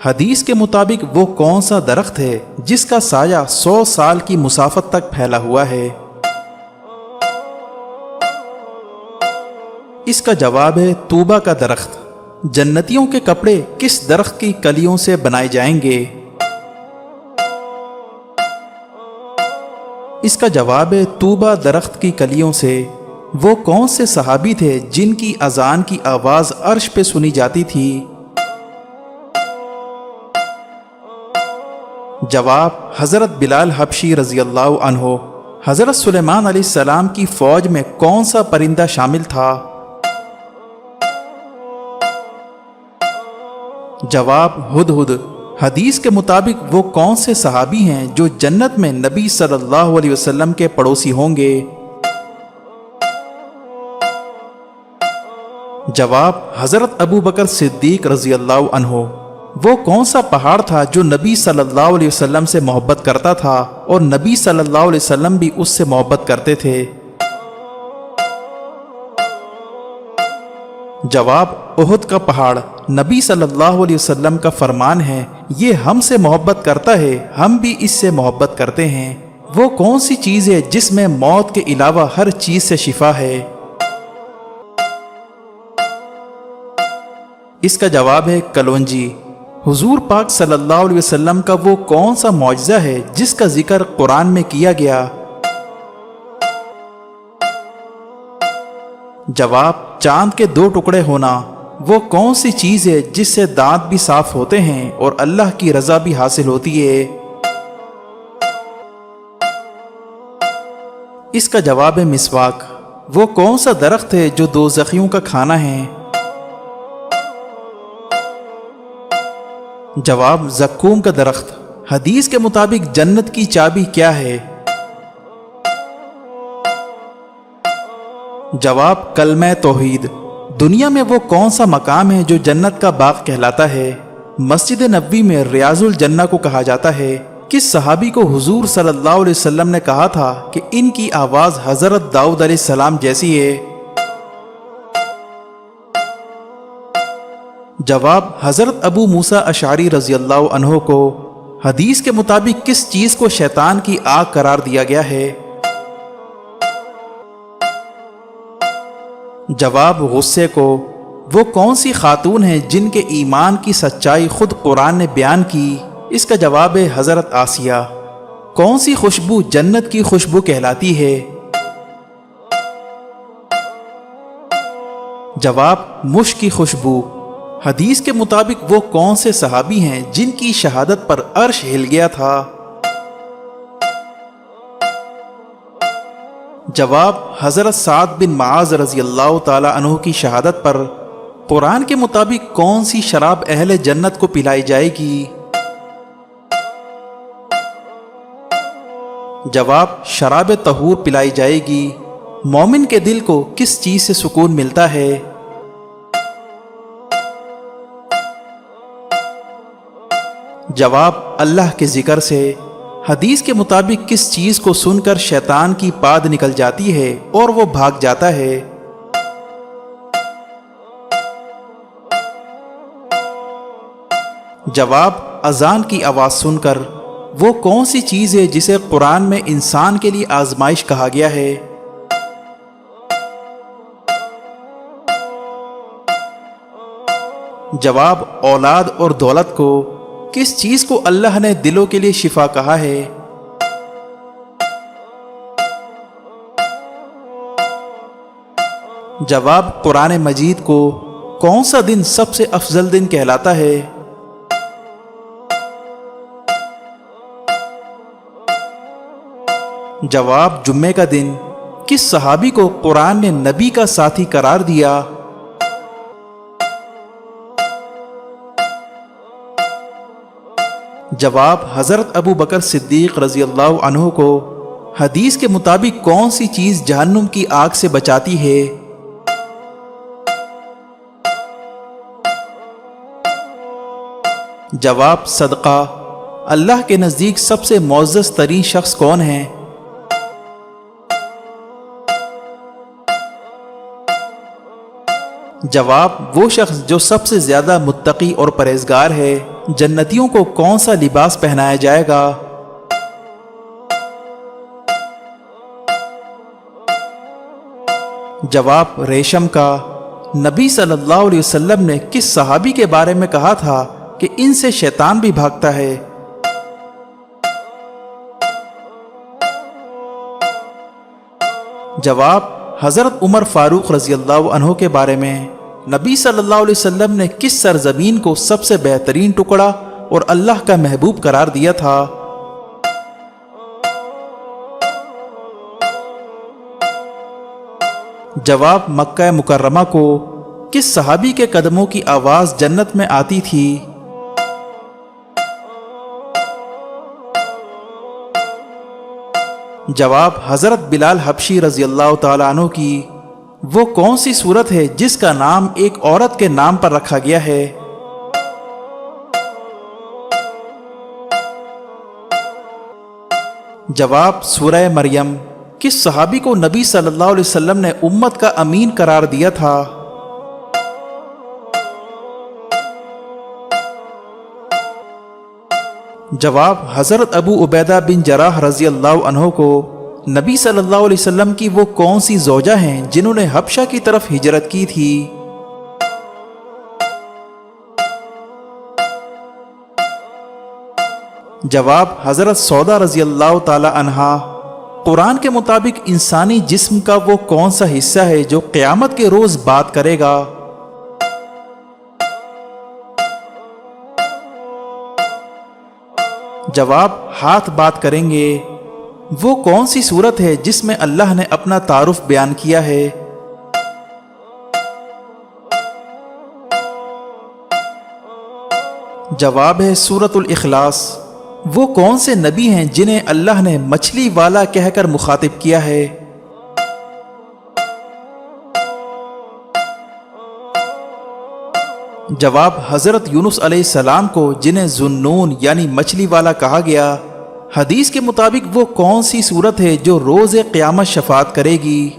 حدیث کے مطابق وہ کون سا درخت ہے جس کا سایہ 100 سال کی مسافت تک پھیلا ہوا ہے؟ اس کا جواب ہے طوبہ کا درخت۔ جنتیوں کے کپڑے کس درخت کی کلیوں سے بنائے جائیں گے؟ اس کا جواب ہے طوبہ درخت کی کلیوں سے۔ وہ کون سے صحابی تھے جن کی اذان کی آواز عرش پہ سنی جاتی تھی؟ جواب حضرت بلال حبشی رضی اللہ عنہ۔ حضرت سلیمان علیہ السلام کی فوج میں کون سا پرندہ شامل تھا؟ جواب ہدہد۔ حدیث کے مطابق وہ کون سے صحابی ہیں جو جنت میں نبی صلی اللہ علیہ وسلم کے پڑوسی ہوں گے؟ جواب حضرت ابو بکر صدیق رضی اللہ عنہ۔ وہ کون سا پہاڑ تھا جو نبی صلی اللہ علیہ وسلم سے محبت کرتا تھا اور نبی صلی اللہ علیہ وسلم بھی اس سے محبت کرتے تھے؟ جواب احد کا پہاڑ۔ نبی صلی اللہ علیہ وسلم کا فرمان ہے، یہ ہم سے محبت کرتا ہے، ہم بھی اس سے محبت کرتے ہیں۔ وہ کون سی چیز ہے جس میں موت کے علاوہ ہر چیز سے شفا ہے؟ اس کا جواب ہے کلونجی۔ حضور پاک صلی اللہ علیہ وسلم کا وہ کون سا معجزہ ہے جس کا ذکر قرآن میں کیا گیا؟ جواب چاند کے 2 ٹکڑے ہونا۔ وہ کون سی چیز ہے جس سے دانت بھی صاف ہوتے ہیں اور اللہ کی رضا بھی حاصل ہوتی ہے؟ اس کا جواب ہے مسواک۔ وہ کون سا درخت ہے جو دوزخیوں کا کھانا ہے؟ جواب زقوم کا درخت۔ حدیث کے مطابق جنت کی چابی کیا ہے؟ جواب کلمہ توحید۔ دنیا میں وہ کون سا مقام ہے جو جنت کا باغ کہلاتا ہے؟ مسجد نبوی میں ریاض الجنہ کو کہا جاتا ہے۔ کس صحابی کو حضور صلی اللہ علیہ وسلم نے کہا تھا کہ ان کی آواز حضرت داؤد علیہ السلام جیسی ہے؟ جواب حضرت ابو موسیٰ اشعری رضی اللہ عنہ کو۔ حدیث کے مطابق کس چیز کو شیطان کی آگ قرار دیا گیا ہے؟ جواب غصے کو۔ وہ کون سی خاتون ہیں جن کے ایمان کی سچائی خود قرآن نے بیان کی؟ اس کا جواب ہے حضرت آسیہ۔ کون سی خوشبو جنت کی خوشبو کہلاتی ہے؟ جواب مشک کی خوشبو۔ حدیث کے مطابق وہ کون سے صحابی ہیں جن کی شہادت پر عرش ہل گیا تھا؟ جواب حضرت سعد بن معاذ رضی اللہ تعالی عنہ کی شہادت پر۔ قرآن کے مطابق کون سی شراب اہل جنت کو پلائی جائے گی؟ جواب شراب طہور پلائی جائے گی۔ مومن کے دل کو کس چیز سے سکون ملتا ہے؟ جواب اللہ کے ذکر سے۔ حدیث کے مطابق کس چیز کو سن کر شیطان کی پاد نکل جاتی ہے اور وہ بھاگ جاتا ہے؟ جواب اذان کی آواز سن کر۔ وہ کون سی چیز ہے جسے قرآن میں انسان کے لیے آزمائش کہا گیا ہے؟ جواب اولاد اور دولت کو۔ کس چیز کو اللہ نے دلوں کے لیے شفا کہا ہے؟ جواب قرآن مجید کو۔ کون سا دن سب سے افضل دن کہلاتا ہے؟ جواب جمعے کا دن۔ کس صحابی کو قرآن نے نبی کا ساتھی قرار دیا؟ جواب حضرت ابو بکر صدیق رضی اللہ عنہ کو۔ حدیث کے مطابق کون سی چیز جہنم کی آگ سے بچاتی ہے؟ جواب صدقہ۔ اللہ کے نزدیک سب سے معزز ترین شخص کون ہے؟ جواب: وہ شخص جو سب سے زیادہ متقی اور پرہیزگار ہے۔ جنتیوں کو کون سا لباس پہنایا جائے گا؟ جواب: ریشم کا۔ نبی صلی اللہ علیہ وسلم نے کس صحابی کے بارے میں کہا تھا کہ ان سے شیطان بھی بھاگتا ہے؟ جواب: حضرت عمر فاروق رضی اللہ عنہ کے بارے میں۔ نبی صلی اللہ علیہ وسلم نے کس سرزمین کو سب سے بہترین ٹکڑا اور اللہ کا محبوب قرار دیا تھا؟ جواب: مکہ مکرمہ کو۔ کس صحابی کے قدموں کی آواز جنت میں آتی تھی؟ جواب: حضرت بلال حبشی رضی اللہ تعالیٰ عنہ کی۔ وہ کون سی سورت ہے جس کا نام ایک عورت کے نام پر رکھا گیا ہے؟ جواب: سورہ مریم۔ کس صحابی کو نبی صلی اللہ علیہ وسلم نے امت کا امین قرار دیا تھا؟ جواب: حضرت ابو عبیدہ بن جراح رضی اللہ عنہ کو۔ نبی صلی اللہ علیہ وسلم کی وہ کون سی زوجہ ہیں جنہوں نے حبشہ کی طرف ہجرت کی تھی؟ جواب: حضرت سودا رضی اللہ تعالی عنہا۔ قرآن کے مطابق انسانی جسم کا وہ کون سا حصہ ہے جو قیامت کے روز بات کرے گا؟ جواب: ہاتھ بات کریں گے۔ وہ کون سی صورت ہے جس میں اللہ نے اپنا تعارف بیان کیا ہے؟ جواب ہے سورۃ الاخلاص۔ وہ کون سے نبی ہیں جنہیں اللہ نے مچھلی والا کہہ کر مخاطب کیا ہے؟ جواب: حضرت یونس علیہ السلام کو، جنہیں ذُنُّون یعنی مچھلی والا کہا گیا۔ حدیث کے مطابق وہ کون سی صورت ہے جو روز قیامت شفاعت کرے گی؟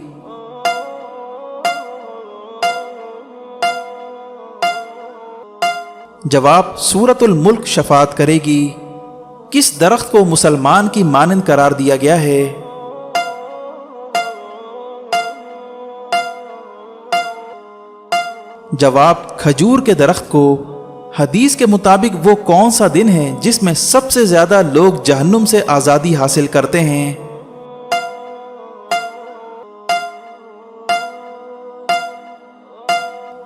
جواب: سورۃ الملک شفاعت کرے گی۔ کس درخت کو مسلمان کی مانند قرار دیا گیا ہے؟ جواب: کھجور کے درخت کو۔ حدیث کے مطابق وہ کون سا دن ہے جس میں سب سے زیادہ لوگ جہنم سے آزادی حاصل کرتے ہیں؟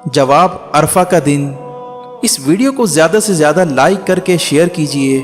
جواب: عرفہ کا دن۔ اس ویڈیو کو زیادہ سے زیادہ لائک کر کے شیئر کیجیے۔